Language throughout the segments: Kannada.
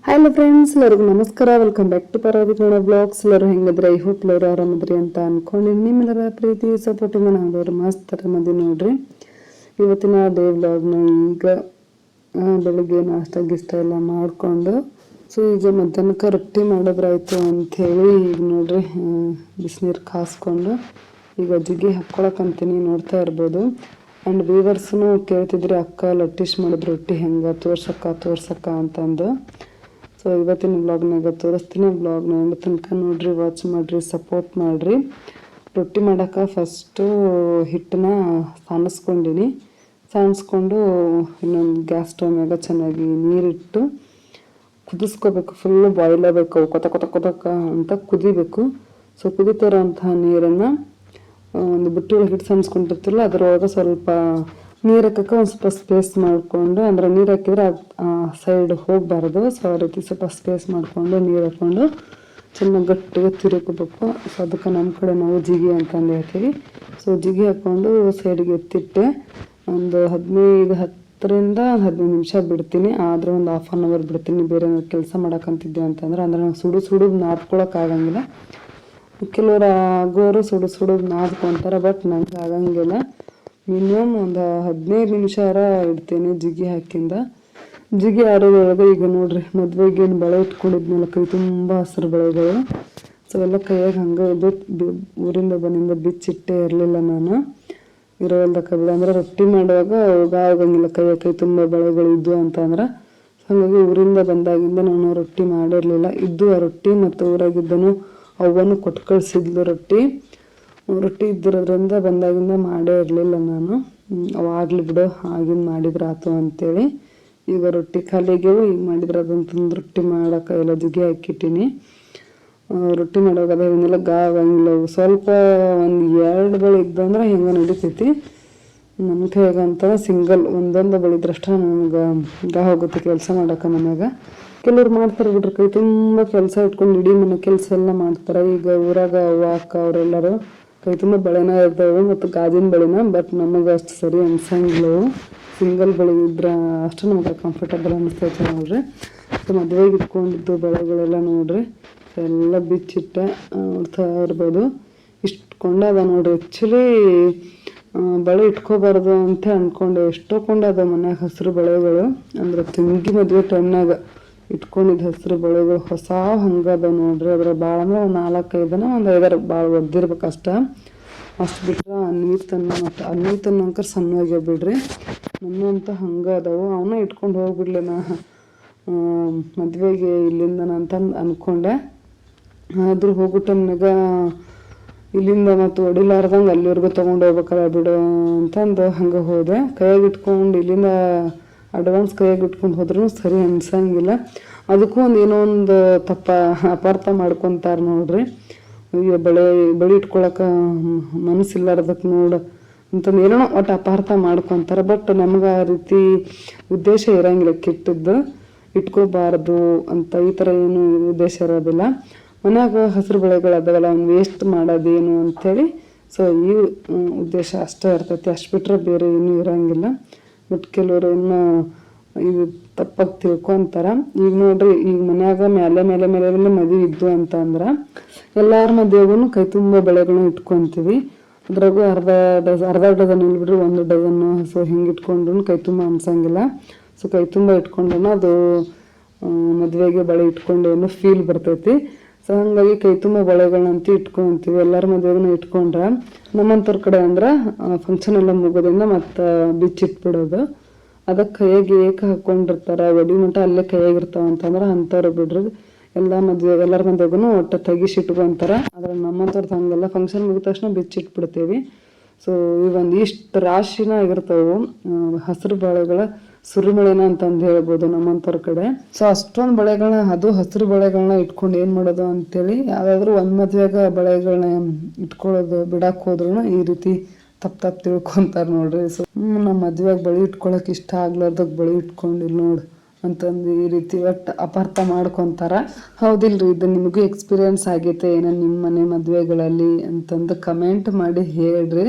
ಹಲೋ ಫ್ರೆಂಡ್ಸ್, ಎಲ್ಲರಿಗೂ ನಮಸ್ಕಾರ. ವೆಲ್ಕಮ್ ಬ್ಯಾಕ್ ಟು ಪರಾದಿ ಕನ್ನಡ ಬ್ಲಾಗ್ಸ್. ಎಲ್ಲರೂ ಹೆಂಗಿದ್ರೆ ಐ ಹೋಪ್ ಎಲ್ಲರೂ ಆರಾಮದ್ರಿ ಅಂತ ಅನ್ಕೊಂಡು ನಿಮ್ಮೆಲ್ಲರ ಪ್ರೀತಿ ಸಪೋರ್ಟಿಂದ ನಾವೆಲ್ಲರೂ ಮಸ್ತ್ ಆರಾಮದಿ ನೋಡ್ರಿ. ಇವತ್ತಿನ ಡೇ ವ್ಲಾಗ್ನ ಈಗ ಬೆಳಿಗ್ಗೆ ನಾಷ್ಟ ಗಿಷ್ಟ ಎಲ್ಲ ಮಾಡಿಕೊಂಡು ಈಗ ಮಧ್ಯಾಹ್ನಕ್ಕೆ ರೊಟ್ಟಿ ಮಾಡೋದ್ರಾಯ್ತು ಅಂಥೇಳಿ ಈಗ ನೋಡ್ರಿ ಬಿಸಿನೀರು ಕಾಸ್ಕೊಂಡು ಈಗ ಜಿಗಿ ಹಾಕ್ಕೊಳಕಂತೀನಿ. ನೋಡ್ತಾ ಇರ್ಬೋದು. ಆ್ಯಂಡ್ ವ್ಯೂವರ್ಸ್ನು ಕೇಳ್ತಿದ್ರಿ, ಅಕ್ಕ ಲಟ್ಟಿಸ್ ಮಾಡಿದ್ರು ರೊಟ್ಟಿ ಹೆಂಗೆ ತೋರ್ಸಕ್ಕ ಅಂತಂದು. ಸೊ ಇವತ್ತಿನ ಬ್ಲಾಗ್ನಾಗ ತೋರಿಸ್ತೀನಿ. ಬ್ಲಾಗ್ನ ಎಂಡ್ ತನಕ ನೋಡ್ರಿ, ವಾಚ್ ಮಾಡಿರಿ, ಸಪೋರ್ಟ್ ಮಾಡಿರಿ. ರೊಟ್ಟಿ ಮಾಡೋಕೆ ಫಸ್ಟು ಹಿಟ್ಟನ್ನ ಸಾಣಿಸ್ಕೊಂಡು ಇನ್ನೊಂದು ಗ್ಯಾಸ್ ಸ್ಟವ್ ಮ್ಯಾಗ ಚೆನ್ನಾಗಿ ನೀರಿಟ್ಟು ಕುದಿಸ್ಕೋಬೇಕು. ಫುಲ್ಲು ಬಾಯ್ಲ್ ಆಗಬೇಕು, ಕೊತಕ ಅಂತ ಕುದಿಬೇಕು. ಸೊ ಕುದಿತಿರೋಂಥ ನೀರನ್ನು ಒಂದು ಬುಟ್ಟಿ ಒಳಗೆ ಹಿಟ್ಟು ಸಾಣಿಸ್ಕೊಂಡಿರ್ತಿಲ್ಲ ಅದರೊಳಗೆ ಸ್ವಲ್ಪ ನೀರು ಹಾಕಕ್ಕೆ ಒಂದು ಸ್ವಲ್ಪ ಸ್ಪೇಸ್ ಮಾಡಿಕೊಂಡು, ಅಂದರೆ ನೀರು ಹಾಕಿದ್ರೆ ಸೈಡ್ ಹೋಗಬಾರ್ದು. ಸೊ ಆ ರೀತಿ ಸ್ವಲ್ಪ ಸ್ಪೇಸ್ ಮಾಡಿಕೊಂಡು ನೀರು ಹಾಕ್ಕೊಂಡು ಚೆನ್ನಾಗಿ ಗಟ್ಟಿಗೆ ತಿರುಗಬೇಕು. ಸೊ ಅದಕ್ಕೆ ನಮ್ಮ ಕಡೆ ನಾವು ಜಿಗಿ ಅಂತಂದು ಹೇಳ್ತೀವಿ. ಸೊ ಜಿಗಿ ಹಾಕ್ಕೊಂಡು ಸೈಡಿಗೆ ಎತ್ತಿಟ್ಟೆ ಒಂದು 10-15 ನಿಮಿಷ ಬಿಡ್ತೀನಿ. ಆದರೆ ಒಂದು ½ ಆನ್ ಅವರ್ ಬಿಡ್ತೀನಿ. ಬೇರೆ ಕೆಲಸ ಮಾಡೋಕ್ಕಂತಿದ್ದೆ ಅಂತಂದ್ರೆ ನಾವು ಸುಡು ನಾದ್ಕೊಳಕ್ಕಾಗಂಗಿಲ್ಲ. ಕೆಲವರು ಆಗೋರು ಸುಡು ನಾದ್ಕೊತಾರೆ, ಬಟ್ ನಂಗೆ ಆಗಂಗಿಲ್ಲ. ಮಿನಿಮಮ್ ಒಂದು 15 ನಿಮಿಷ ಇಡ್ತೀನಿ ಜಿಗಿ ಹಾಕಿಂದ. ಜಿಗಿ ಆಡೋದ್ರೊಳಗೆ ಈಗ ನೋಡ್ರಿ, ಮದುವೆಗೇನು ಬಳೆ ಇಟ್ಕೊಂಡಿದ್ನಲ್ಲ, ಕೈ ತುಂಬ ಹಸಿರು ಬಳೆಗಳು. ಸೊ ಎಲ್ಲ ಕೈಯಾಗ ಹಂಗೆ ಊರಿಂದ ಬಂದಿಂದ ಬಿಚ್ಚಿಟ್ಟೇ ಇರಲಿಲ್ಲ ನಾನು. ಇರೋಲ್ದಕ್ಕ ಬಿಡ, ಅಂದರೆ ರೊಟ್ಟಿ ಮಾಡುವಾಗ ಆಗಂಗಿಲ್ಲ, ಕೈ ತುಂಬ ಬಳೆಗಳು ಇದ್ದು ಅಂತಂದ್ರೆ. ಹಾಗಾಗಿ ಊರಿಂದ ಬಂದಾಗಿಂದ ನಾನು ರೊಟ್ಟಿ ಮಾಡಿರಲಿಲ್ಲ. ಇದ್ದು ಆ ರೊಟ್ಟಿ ಮತ್ತು ಊರಾಗಿದ್ದನು ಅವನು ಕೊಟ್ಟು ಕಳಿಸಿದ್ಲು ರೊಟ್ಟಿ ಇದ್ದಿರೋದ್ರಿಂದ ಬಂದಾಗಿಂದ ಮಾಡೇ ಇರಲಿಲ್ಲ ನಾನು. ಅವಾಗಲಿ ಬಿಡು, ಆಗಿನ ಮಾಡಿದ್ರೆ ಆತು ಅಂತೇಳಿ ಈಗ ರೊಟ್ಟಿ ಖಾಲಿಗೆವು. ಈಗ ಮಾಡಿದ್ರೆ ಅದನ್ನು ತಂದು ರೊಟ್ಟಿ ಮಾಡೋಕೆ ಎಲ್ಲ ಜಿಗಿ ಹಾಕಿಟ್ಟಿನಿ. ರೊಟ್ಟಿ ಮಾಡೋಕೆ ಅದನ್ನೆಲ್ಲ ಆಗಂಗಿಲ್ಲ. ಸ್ವಲ್ಪ ಒಂದು 2 ಬಳೆ ಇದ್ದಂದ್ರೆ ಹೆಂಗೆ ನಡೀತೈತಿ. ನಮ್ಮ ಕೈಗಂತ ಸಿಂಗಲ್ ಒಂದೊಂದು ಬಳಿದ್ರಷ್ಟ ನಮ್ಗೆ ಹೋಗುತ್ತೆ ಕೆಲಸ ಮಾಡೋಕೆ. ಮನ್ಯಾಗ ಕೆಲವ್ರು ಮಾಡ್ತಾರೆ ಬಿಡ್ರಿ, ಕೈ ತುಂಬ ಕೆಲಸ ಇಟ್ಕೊಂಡು ಇಡೀ ಮನೆ ಕೆಲಸ ಎಲ್ಲ ಮಾಡ್ತಾರೆ. ಈಗ ಊರಾಗ ಅವ್ವ ಅಕ್ಕ ಅವರೆಲ್ಲರೂ ಕೈ ತುಂಬ ಬಳೆನ ಇರ್ತವೆ ಮತ್ತು ಗಾಜಿನ ಬಳೆನ. ಬಟ್ ನಮಗೆ ಅಷ್ಟು ಸರಿ ಅನ್ಸಂಗಿಲ್ಲ. ಸಿಂಗಲ್ ಬಳೆ ಇದ್ರೆ ಅಷ್ಟು ನಮಗೆ ಕಂಫರ್ಟಬಲ್ ಅನ್ನಿಸ್ತೈತೆ ನೋಡ್ರಿ. ಸೊ ಮದುವೆಗೆ ಇಟ್ಕೊಂಡಿದ್ದು ಬಳೆಗಳೆಲ್ಲ ನೋಡ್ರಿ ಎಲ್ಲ ಬಿಚ್ಚಿಟ್ಟೆ ನೋಡ್ತಾ ಇರ್ಬೋದು. ಇಷ್ಟುಕೊಂಡದ ನೋಡ್ರಿ. ಆ್ಯಕ್ಚುಲಿ ಬಳೆ ಇಟ್ಕೋಬಾರ್ದು ಅಂತ ಅಂದ್ಕೊಂಡೆ. ಎಷ್ಟೊಂಡದ ಮನ್ಯಾಗ ಹಸಿರು ಬಳೆಗಳು, ಅಂದ್ರೆ ತಂಗಿ ಮದುವೆ ಟೈಮ್ನಾಗ ಇಟ್ಕೊಂಡಿದ್ದು ಹಸಿರು ಬಳೆಗಳು ಹೊಸ ಹಂಗದ ನೋಡ್ರಿ. ಅದ್ರ ಭಾಳ ಅಂದ್ರೆ ಒಂದು 4-5 ಒಂದು 5 ಭಾಳ ಒದ್ದಿರ್ಬೇಕು ಅಷ್ಟು ಬಿಟ್ರೆ. ಅನ್ವಿತನ್ನ ಅಂಕರ್ ಸಣ್ಣವಾಗ್ಯ ಬಿಡ್ರಿ. ನನ್ನ ಅಂತ ಹಂಗೆ ಅದಾವು. ಅವನ್ನ ಇಟ್ಕೊಂಡು ಹೋಗ್ಬಿಡ್ಲಿ ನಾ ಮದುವೆಗೆ ಇಲ್ಲಿಂದ ಅಂತಂದು ಅಂದ್ಕೊಂಡೆ. ಆದರೂ ಹೋಗೋ ಟೈಮ್ನಾಗ ಇಲ್ಲಿಂದ ಮತ್ತು ಹೊಡಿಲಾರ್ದಂಗೆ ಅಲ್ಲಿವರೆಗೂ ತೊಗೊಂಡು ಹೋಗ್ಬೇಕಲ್ಲ ಬಿಡು ಅಂತಂದು ಹಂಗೆ ಹೋದೆ. ಕೈಯಾಗಿ ಇಟ್ಕೊಂಡು ಇಲ್ಲಿಂದ ಅಡ್ವಾನ್ಸ್ ಕೈಯಾಗಿ ಇಟ್ಕೊಂಡು ಹೋದ್ರೂ ಸರಿ ಅನ್ಸಂಗಿಲ್ಲ. ಅದಕ್ಕೂ ಏನೋ ಒಂದು ಅಪಾರ್ಥ ಮಾಡ್ಕೊತಾರೆ ನೋಡ್ರಿ. ಈಗ ಬಳೆ ಇಟ್ಕೊಳಕ್ಕೆ ಮನಸ್ಸಿಲ್ಲಾರ್ದಕ್ಕೆ ಅಂತಂದು ಏನೋ ಒಟ್ಟು ಅಪಾರ್ಥ ಮಾಡ್ಕೊತಾರೆ. ಬಟ್ ನಮ್ಗೆ ಆ ರೀತಿ ಉದ್ದೇಶ ಇರೋಂಗಿಲ್ಲ, ಕೆಟ್ಟದ್ದು ಇಟ್ಕೋಬಾರ್ದು ಅಂತ ಈ ಥರ ಏನು ಉದ್ದೇಶ ಇರೋದಿಲ್ಲ. ಮನ್ಯಾಗ ಹಸಿರು ಬಳೆಗಳು ಅದಾವಲ್ಲ, ಅವ್ನು ವೇಸ್ಟ್ ಮಾಡೋದೇನು ಅಂಥೇಳಿ. ಸೊ ಈ ಉದ್ದೇಶ ಅಷ್ಟೇ ಇರ್ತೈತಿ, ಅಷ್ಟು ಬಿಟ್ಟರೆ ಬೇರೆ ಏನೂ ಇರೋಂಗಿಲ್ಲ. ಬಟ್ ಕೆಲವರು ಇನ್ನೂ ಇದು ತಪ್ಪಾಗಿ ತಿಳ್ಕೊತಾರೆ. ಈಗ ನೋಡ್ರಿ, ಈಗ ಮನ್ಯಾಗ ಮೇಲೆ ಮದುವೆ ಇದ್ದು ಅಂತಂದ್ರೆ ಎಲ್ಲರ ಮದುವೆಗೂ ಕೈ ತುಂಬ ಬಳೆಗಳನ್ನ ಇಟ್ಕೊತೀವಿ. ಅದ್ರಾಗೂ ಅರ್ಧ ಡಜನ್ ಇಲ್ಬಿಡ್ರಿ 1 ಡಜನ್ನು. ಸೊ ಹಿಂಗೆ ಇಟ್ಕೊಂಡ್ರು ಕೈ ತುಂಬ ಅನ್ಸಂಗಿಲ್ಲ. ಸೊ ಕೈ ತುಂಬ ಇಟ್ಕೊಂಡ್ರೂ ಅದು ಮದುವೆಗೆ ಬಳೆ ಇಟ್ಕೊಂಡೇನೋ ಫೀಲ್ ಬರ್ತೈತಿ. ಸೊ ಹಾಗಾಗಿ ಕೈ ತುಂಬ ಬಳೆಗಳನ್ನಂತೂ ಇಟ್ಕೊತೀವಿ. ಎಲ್ಲರ ಮದುವೆಗೂ ಇಟ್ಕೊಂಡ್ರೆ ನಮ್ಮಂಥವ್ರ ಕಡೆ ಅಂದ್ರೆ ಫಂಕ್ಷನ್ ಎಲ್ಲ ಮುಗೋದ್ರಿಂದ ಮತ್ತು ಬಿಚ್ಚಿಟ್ಬಿಡೋದು. ಅದಕ್ಕೆ ಕೈಯಾಗಿ ಹಾಕ್ಕೊಂಡಿರ್ತಾರೆ, ಒಡಿ ಮಟ್ಟ ಅಲ್ಲೇ ಕೈಯಾಗಿರ್ತಾವ ಅಂತಂದ್ರೆ ಅಂಥವ್ರು ಬಿಡ್ರಿ. ಎಲ್ಲರ ಮದುವೆಗೂ ಒಟ್ಟು ತೆಗಿಸಿಟ್ಕೊಂತಾರೆ. ಆದರೆ ನಮ್ಮಂಥವ್ರದ್ದು ಹಂಗೆಲ್ಲ ಫಂಕ್ಷನ್ ಮುಗಿದ ತಕ್ಷಣ ಬಿಚ್ಚಿಟ್ಬಿಡ್ತೀವಿ. ಸೊ ಇವೊಂದು ಇಷ್ಟು ರಾಶಿನ ಆಗಿರ್ತಾವೆ ಹಸಿರು ಬಳೆಗಳ ಸುರಿಮಳೆನ ಅಂತಂದು ಹೇಳ್ಬೋದು ನಮ್ಮಂಥವ್ರ ಕಡೆ. ಸೊ ಅಷ್ಟೊಂದು ಬಳೆಗಳನ್ನ, ಅದು ಹಸಿರು ಬಳೆಗಳನ್ನ ಇಟ್ಕೊಂಡು ಏನು ಮಾಡೋದು ಅಂತೇಳಿ ಯಾವುದಾದ್ರೂ ಒಂದು ಮದುವೆಗೆ ಬಳೆಗಳನ್ನ ಇಟ್ಕೊಳ್ಳೋದು ಬಿಡಕ್ಕೆ ಹೋದ್ರೂ ಈ ರೀತಿ ತಪ್ಪು ತಿಳ್ಕೊತಾರೆ ನೋಡ್ರಿ. ಸೊ ನಮ್ಮ ಮದುವೆಗೆ ಬಳೆ ಇಟ್ಕೊಳಕ್ಕೆ ಇಷ್ಟ ಆಗ್ಲಾರ್ದಾಗ ಬಳೆ ಇಟ್ಕೊಂಡಿಲ್ಲ ನೋಡು ಅಂತಂದು ಈ ರೀತಿ ಒಟ್ಟು ಅಪಾರ್ಥ ಮಾಡ್ಕೊತಾರೆ. ಹೌದಿಲ್ರಿ, ಇದು ನಿಮಗೂ ಎಕ್ಸ್ಪೀರಿಯನ್ಸ್ ಆಗೈತೆ ಏನೋ ನಿಮ್ಮ ಮನೆ ಮದುವೆಗಳಲ್ಲಿ ಅಂತಂದು ಕಮೆಂಟ್ ಮಾಡಿ ಹೇಳ್ರಿ.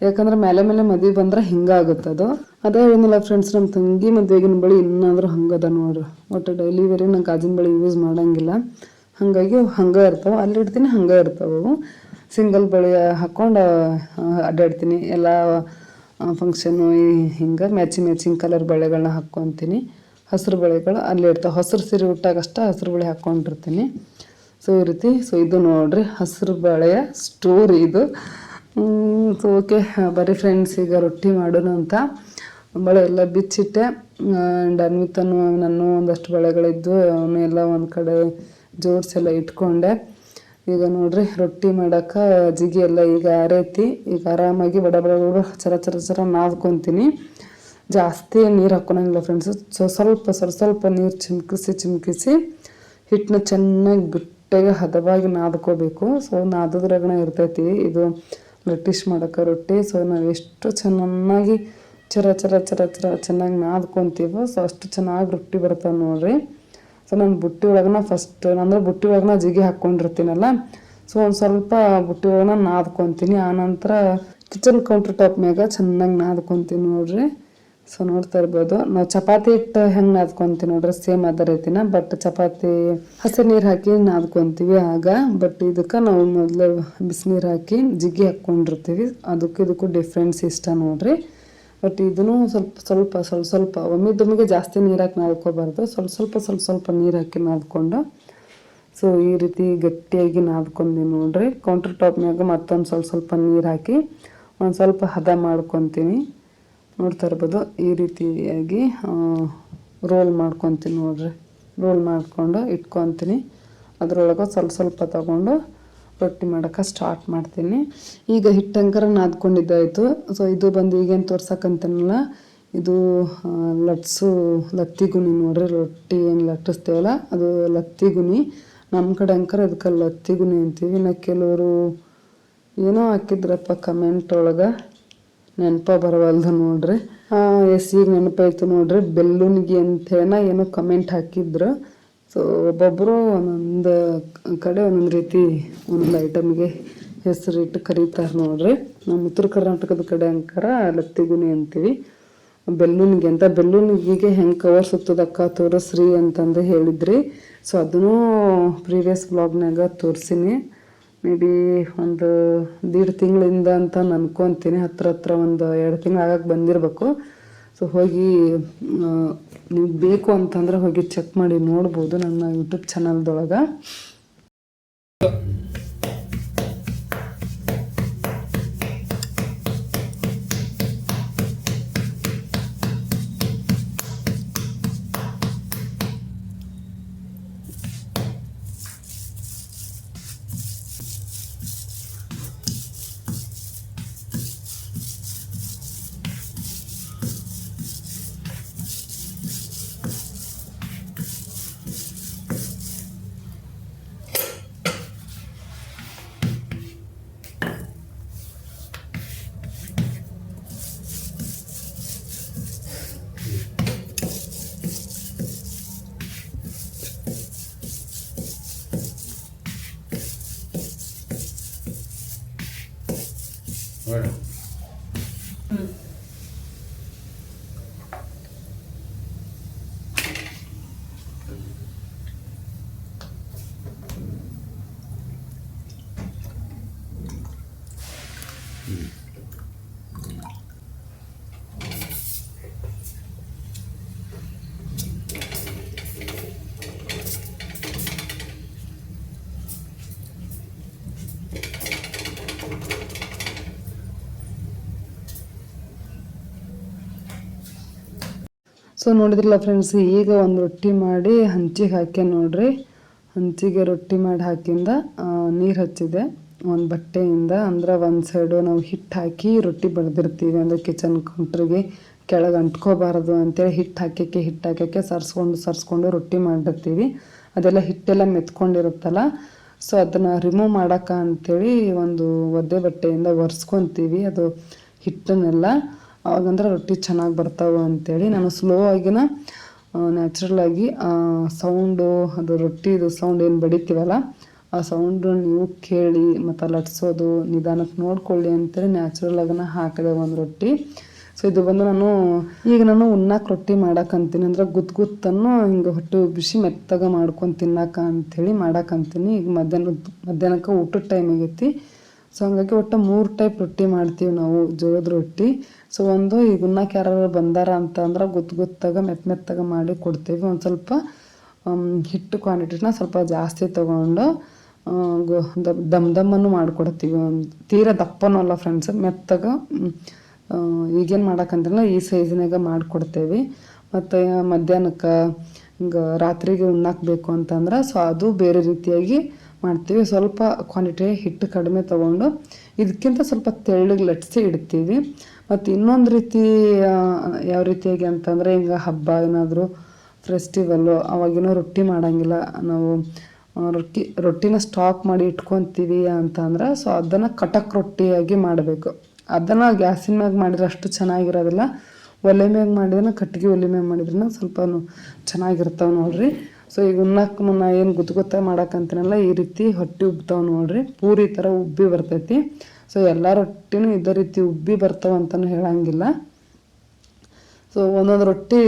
ಯಾಕಂದ್ರೆ ಮೇಲೆ ಮೇಲೆ ಮದುವೆ ಬಂದ್ರೆ ಹಿಂಗಾಗುತ್ತದು. ಅದೇ ಏನಿಲ್ಲ ಫ್ರೆಂಡ್ಸ್, ನಮ್ಮ ತಂಗಿ ಮದುವೆಗಿನ ಬಳಿ ಇನ್ನಾದ್ರೂ ಹಂಗದ ನೋಡ್ರಿ. ಒಟ್ಟು ಡೈಲಿ ವೇರಿ ನಾನು ಗಾಜಿನ ಬಳಿ ಯೂಸ್ ಮಾಡಂಗಿಲ್ಲ, ಹಾಗಾಗಿ ಹಂಗೆ ಇರ್ತಾವೆ. ಅಲ್ಲಿ ಇಡ್ತೀನಿ ಹಂಗೆ ಇರ್ತಾವೆ ಅವು. ಸಿಂಗಲ್ ಬಳಿ ಹಾಕ್ಕೊಂಡು ಅಡ್ಡಾಡ್ತೀನಿ ಎಲ್ಲ ಫಂಕ್ಷನ್ನು. ಹಿಂಗೆ ಮ್ಯಾಚಿಂಗ್ ಕಲರ್ ಬಳೆಗಳನ್ನ ಹಾಕ್ಕೊತೀನಿ. ಹಸಿರು ಬಳೆಗಳು ಅಲ್ಲಿ ಇರ್ತಾವೆ. ಹಸಿರು ಸೀರೆ ಉಟ್ಟಾಗಷ್ಟೇ ಹಸಿರು ಬಳೆ ಹಾಕ್ಕೊಂಡಿರ್ತೀನಿ. ಸೊ ಈ ರೀತಿ. ಸೊ ಇದು ನೋಡ್ರಿ ಹಸಿರು ಬಳೆಯ ಸ್ಟೋರಿ ಇದು. ಸೊ ಓಕೆ, ಬರೀ ಫ್ರೆಂಡ್ಸ್ ಈಗ ರೊಟ್ಟಿ ಮಾಡೋಣ ಅಂತ ಬಳೆ ಎಲ್ಲ ಬಿಚ್ಚಿಟ್ಟೆ. ಆ್ಯಂಡ್ ಅನ್ವಿತನು ನಾನು ಒಂದಷ್ಟು ಬಳೆಗಳಿದ್ದು ಅವನು ಎಲ್ಲ ಒಂದು ಕಡೆ ಜೋಡಿಸೆಲ್ಲ ಇಟ್ಕೊಂಡೆ. ಈಗ ನೋಡ್ರಿ ರೊಟ್ಟಿ ಮಾಡೋಕೆ ಜಿಗಿ ಎಲ್ಲ ಈಗ ಆರೈತಿ. ಈಗ ಆರಾಮಾಗಿ ಬಡ ಚರ ನಾದ್ಕೊತೀನಿ. ಜಾಸ್ತಿ ನೀರು ಹಾಕ್ಕೊಳಂಗಿಲ್ಲ ಫ್ರೆಂಡ್ಸು. ಸ್ವಲ್ಪ ನೀರು ಚಿಮ್ಕಿಸಿ ಹಿಟ್ಟನ್ನ ಚೆನ್ನಾಗಿ ಗಟ್ಟಿಗೆ ಹದವಾಗಿ ನಾದ್ಕೋಬೇಕು. ಸೊ ನಾದದ್ರಾಗನ ಇರ್ತೈತಿ ಇದು ರೊಟ್ಟಿಶ್ ಮಾಡೋಕೆ ರೊಟ್ಟಿ. ಸೊ ನಾವು ಎಷ್ಟು ಚೆನ್ನಾಗಿ ಚರ ಚೆನ್ನಾಗಿ ನಾದ್ಕೊತೀವೋ ಸೊ ಅಷ್ಟು ಚೆನ್ನಾಗಿ ರೊಟ್ಟಿ ಬರ್ತಾವೆ ನೋಡ್ರಿ. ಸೊ ನಾನು ಬುಟ್ಟಿ ಒಳಗನ ಫಸ್ಟ್ ಅಂದರೆ ಬುಟ್ಟಿ ಒಳಗನ ಜಿಗಿ ಹಾಕ್ಕೊಂಡಿರ್ತೀನಲ್ಲ, ಸೊ ಒಂದು ಸ್ವಲ್ಪ ಬುಟ್ಟಿ ಒಳಗನ ನಾದ್ಕೊತೀನಿ. ಆನಂತರ ಕಿಚನ್ ಕೌಂಟರ್ ಟಾಪ್ ಮ್ಯಾಗ ಚೆನ್ನಾಗಿ ನಾದ್ಕೊತೀನಿ ನೋಡ್ರಿ. ಸೊ ನೋಡ್ತಾ ಇರ್ಬೋದು, ನಾವು ಚಪಾತಿ ಹಿಟ್ಟು ಹೆಂಗೆ ನಾದ್ಕೊತೀವಿ ನೋಡ್ರಿ, ಸೇಮ್ ಅದೇ ರೀತಿನ. ಬಟ್ ಚಪಾತಿ ಹಸಿ ನೀರು ಹಾಕಿ ನಾದ್ಕೊತೀವಿ ಆಗ. ಬಟ್ ಇದಕ್ಕೆ ನಾವು ಮೊದಲು ಬಿಸಿನೀರು ಹಾಕಿ ಜಿಗಿ ಹಾಕ್ಕೊಂಡಿರ್ತೀವಿ. ಇದಕ್ಕೂ ಡಿಫ್ರೆನ್ಸ್ ಇಷ್ಟ ನೋಡ್ರಿ. ಬಟ್ ಇದನ್ನು ಸ್ವಲ್ಪ ಒಮ್ಮಿಗೆ ಜಾಸ್ತಿ ನೀರು ಹಾಕಿ ನಾದ್ಕೋಬಾರ್ದು. ಸ್ವಲ್ಪ ನೀರು ಹಾಕಿ ನಾದ್ಕೊಂಡು ಸೊ ಈ ರೀತಿ ಗಟ್ಟಿಯಾಗಿ ನಾದ್ಕೊಂಡು ನೋಡ್ರಿ. ಕೌಂಟರ್ ಟಾಪ್ ಮ್ಯಾಗ ಮತ್ತೊಂದು ಸ್ವಲ್ಪ ನೀರು ಹಾಕಿ ಒಂದು ಸ್ವಲ್ಪ ಹದ ಮಾಡ್ಕೊತೀನಿ. ನೋಡ್ತಾ ಇರ್ಬೋದು ಈ ರೀತಿಯಾಗಿ ರೋಲ್ ಮಾಡ್ಕೊತೀನಿ ನೋಡ್ರಿ. ರೋಲ್ ಮಾಡ್ಕೊಂಡು ಇಟ್ಕೊತೀನಿ. ಅದರೊಳಗೆ ಸ್ವಲ್ಪ ತಗೊಂಡು ರೊಟ್ಟಿ ಮಾಡೋಕೆ ಸ್ಟಾರ್ಟ್ ಮಾಡ್ತೀನಿ. ಈಗ ಹಿಟ್ಟಂಕರ ನಾದ್ಕೊಂಡಿದ್ದಾಯಿತು. ಸೊ ಇದು ಬಂದು ಈಗೇನು ತೋರ್ಸಕ್ಕಂತನಲ್ಲ, ಇದು ಲತ್ತಿ ಗುಣಿ ನೋಡ್ರಿ. ರೊಟ್ಟಿ ಏನು ಲಟ್ಟಿಸ್ತೇವಲ್ಲ ಅದು ಲತ್ತಿ ಗುಣಿ. ನಮ್ಮ ಕಡೆ ಅಂಕರ ಇದಕ್ಕೆ ಲತ್ತಿ ಗುಣಿ ಅಂತೀವಿ. ಇನ್ನು ಕೆಲವರು ಏನೋ ಹಾಕಿದ್ರಪ್ಪ ಕಮೆಂಟ್ ಒಳಗೆ, ನೆನಪ ಬರವಲ್ದು ನೋಡ್ರಿ. ಎಸ್ ಈಗ ನೆನಪಾಯ್ತು ನೋಡ್ರಿ, ಬೆಲ್ಲುನ್ಗಿ ಅಂತೇಳ ಏನೋ ಕಮೆಂಟ್ ಹಾಕಿದ್ರು. ಸೊ ಒಬ್ಬೊಬ್ಬರು ಒಂದೊಂದು ಕಡೆ ಒಂದೊಂದು ರೀತಿ ಒಂದೊಂದು ಐಟಮ್ಗೆ ಹೆಸರಿಟ್ಟು ಕರೀತಾರೆ ನೋಡ್ರಿ. ನಮ್ಮ ಉತ್ತರ ಕರ್ನಾಟಕದ ಕಡೆ ಅಂಕರ ಲತ್ತಿಗುಣಿ ಅಂತೀವಿ. ಬೆಲ್ಲುನ್ಗಿ ಅಂತ. ಬೆಲ್ಲುನ್ಗಿಗೆ ಹೆಂಗೆ ಕವರ್ ಸುತ್ತದಕ್ಕ ತೋರಿಸ್ರಿ ಅಂತಂದು ಹೇಳಿದ್ರಿ. ಸೊ ಅದನ್ನು ಪ್ರೀವಿಯಸ್ ಬ್ಲಾಗ್ನಾಗ ತೋರಿಸಿನಿ. ಮೇ ಬಿ ಒಂದು 1.5 ತಿಂಗಳಿಂದ ಅಂತ ಅನ್ಕೊತೀನಿ. ಹತ್ರ ಒಂದು 2 ತಿಂಗಳು ಆಗಕ್ಕೆ ಬಂದಿರಬೇಕು. ಸೊ ಹೋಗಿ ನೀವು ಬೇಕು ಅಂತಂದ್ರೆ ಹೋಗಿ ಚೆಕ್ ಮಾಡಿ ನೋಡ್ಬೋದು ನನ್ನ ಯೂಟ್ಯೂಬ್ ಚಾನಲ್ದೊಳಗೆ. Bueno. ಸೊ ನೋಡಿದ್ರಲ್ಲ ಫ್ರೆಂಡ್ಸ್, ಈಗ ಒಂದು ರೊಟ್ಟಿ ಮಾಡಿ ಹಂಚಿಗೆ ಹಾಕಿ ನೋಡ್ರಿ. ಹಂಚಿಗೆ ರೊಟ್ಟಿ ಮಾಡಿ ಹಾಕಿಂದ ನೀರು ಹಚ್ಚಿದೆ ಒಂದು ಬಟ್ಟೆಯಿಂದ. ಅಂದ್ರೆ ಒಂದು ಸೈಡು ನಾವು ಹಿಟ್ಟು ಹಾಕಿ ರೊಟ್ಟಿ ಬಡ್ದಿರ್ತೀವಿ, ಅಂದರೆ ಕಿಚನ್ ಕೌಂಟ್ರಿಗೆ ಕೆಳಗೆ ಅಂಟ್ಕೋಬಾರ್ದು ಅಂತೇಳಿ ಹಿಟ್ಟು ಹಾಕಕ್ಕೆ ಸರ್ಸ್ಕೊಂಡು ರೊಟ್ಟಿ ಮಾಡಿರ್ತೀವಿ. ಅದೆಲ್ಲ ಹಿಟ್ಟೆಲ್ಲ ಮೆತ್ಕೊಂಡಿರುತ್ತಲ್ಲ, ಸೊ ಅದನ್ನು ರಿಮೂವ್ ಮಾಡೋಕೆ ಅಂಥೇಳಿ ಒಂದು ಒದ್ದೆ ಬಟ್ಟೆಯಿಂದ ಒರೆಸ್ಕೊತೀವಿ ಅದು ಹಿಟ್ಟನ್ನೆಲ್ಲ. ಅವಾಗಂದ್ರೆ ರೊಟ್ಟಿ ಚೆನ್ನಾಗಿ ಬರ್ತಾವೆ ಅಂಥೇಳಿ ನಾನು ಸ್ಲೋ ಆಗಿನ ನ್ಯಾಚುರಲ್ ಆಗಿ ಸೌಂಡು, ಅದು ರೊಟ್ಟಿದು ಸೌಂಡ್ ಏನು ಬಡಿತೀವಲ್ಲ ಆ ಸೌಂಡು ನೀವು ಕೇಳಿ ಮತ್ತು ಲಟ್ಸೋದು ನಿಧಾನಕ್ಕೆ ನೋಡ್ಕೊಳ್ಳಿ ಅಂತೇಳಿ ನ್ಯಾಚುರಲ್ ಆಗನ ಹಾಕಿದೆ ಒಂದು ರೊಟ್ಟಿ. ಸೊ ಇದು ಬಂದು ನಾನು ಉಣ್ಣಕ್ಕೆ ರೊಟ್ಟಿ ಮಾಡಕ್ಕಂತೀನಿ, ಅಂದ್ರೆ ಗುತ್ತನ್ನು ಹಿಂಗೆ ಹೊಟ್ಟೆ ಬಿಸಿ ಮೆತ್ತಗೆ ಮಾಡ್ಕೊಂಡು ತಿನ್ನಕ ಅಂಥೇಳಿ ಮಾಡಕ್ಕಂತೀನಿ. ಈಗ ಮಧ್ಯಾಹ್ನಕ್ಕೆ ಊಟದ ಟೈಮ್ ಆಗೈತಿ. ಸೊ ಹಂಗಾಗಿ ಒಟ್ಟು 3 ಟೈಪ್ ರೊಟ್ಟಿ ಮಾಡ್ತೀವಿ ನಾವು, ಜೋಳದ ರೊಟ್ಟಿ. ಸೊ ಒಂದು ಈಗ ಉಣ್ಣಕ್ಕೆ ಯಾರು ಬಂದಾರ ಅಂತಂದ್ರೆ ಗುತ್ತಾಗ ಮೆತ್ತಗೆ ಮಾಡಿ ಕೊಡ್ತೀವಿ. ಒಂದು ಸ್ವಲ್ಪ ಹಿಟ್ಟು ಕ್ವಾಂಟಿಟಿನ ಸ್ವಲ್ಪ ಜಾಸ್ತಿ ತೊಗೊಂಡು ದಮ್ಮನ್ನು ಮಾಡಿಕೊಡ್ತೀವಿ. ತೀರಾ ದಪ್ಪನೂ ಅಲ್ಲ ಫ್ರೆಂಡ್ಸ್, ಮೆತ್ತಗೆ ಈಗೇನು ಮಾಡಕ್ಕಂತಿಲ್ಲ ಈ ಸೈಜ್ನಾಗ ಮಾಡಿಕೊಡ್ತೇವೆ. ಮತ್ತು ಮಧ್ಯಾಹ್ನಕ್ಕೆ ಹಿಂಗೆ ರಾತ್ರಿಗೆ ಉಣ್ಣಕ್ಕೆ ಬೇಕು ಅಂತಂದ್ರೆ ಸೊ ಅದು ಬೇರೆ ರೀತಿಯಾಗಿ ಮಾಡ್ತೀವಿ. ಸ್ವಲ್ಪ ಕ್ವಾಂಟಿಟಿ ಹಿಟ್ಟು ಕಡಿಮೆ ತೊಗೊಂಡು ಇದಕ್ಕಿಂತ ಸ್ವಲ್ಪ ತೆಳ್ಳಗೆ ಲಟ್ಸಿ ಇಡ್ತೀವಿ. ಮತ್ತು ಇನ್ನೊಂದು ರೀತಿ ಯಾವ ರೀತಿಯಾಗಿ ಅಂತಂದರೆ ಹಿಂಗೆ ಹಬ್ಬ ಏನಾದರೂ ಫೆಸ್ಟಿವಲ್ಲು ಅವಾಗೇನೋ ರೊಟ್ಟಿ ಮಾಡೋಂಗಿಲ್ಲ, ನಾವು ರೊಟ್ಟಿನ ಸ್ಟಾಕ್ ಮಾಡಿ ಇಟ್ಕೊತೀವಿ ಅಂತಂದ್ರೆ ಸೊ ಅದನ್ನು ಕಟಕ್ ರೊಟ್ಟಿಯಾಗಿ ಮಾಡಬೇಕು. ಅದನ್ನು ಗ್ಯಾಸಿನ ಮ್ಯಾಗ ಮಾಡಿದ್ರೆ ಅಷ್ಟು ಚೆನ್ನಾಗಿರೋದಿಲ್ಲ, ಒಲೆ ಮ್ಯಾಗ ಮಾಡಿದ್ರೆ ಕಟ್ಟಿಗೆ ಒಲೆ ಮ್ಯಾಗ ಮಾಡಿದ್ರೆ ಸ್ವಲ್ಪ ಚೆನ್ನಾಗಿರ್ತಾವೆ ನೋಡ್ರಿ. ಸೊ ಈಗ ಉಣ್ಣಕ್ಕೆ ಮುನ್ನ ಏನು ಗುತ್ತಾಗಿ ಮಾಡಕ್ಕಂತೀನಲ್ಲ ಈ ರೀತಿ ಹೊಟ್ಟೆ ಉಬ್ತಾವೆ ನೋಡ್ರಿ, ಪೂರಿ ಥರ ಉಬ್ಬಿ ಬರ್ತೈತಿ. ಸೊ ಎಲ್ಲ ರೊಟ್ಟಿನೂ ಇದೇ ರೀತಿ ಉಬ್ಬಿ ಬರ್ತಾವೆ ಅಂತಲೂ ಹೇಳಂಗಿಲ್ಲ. ಸೊ ಒಂದೊಂದು ರೊಟ್ಟಿ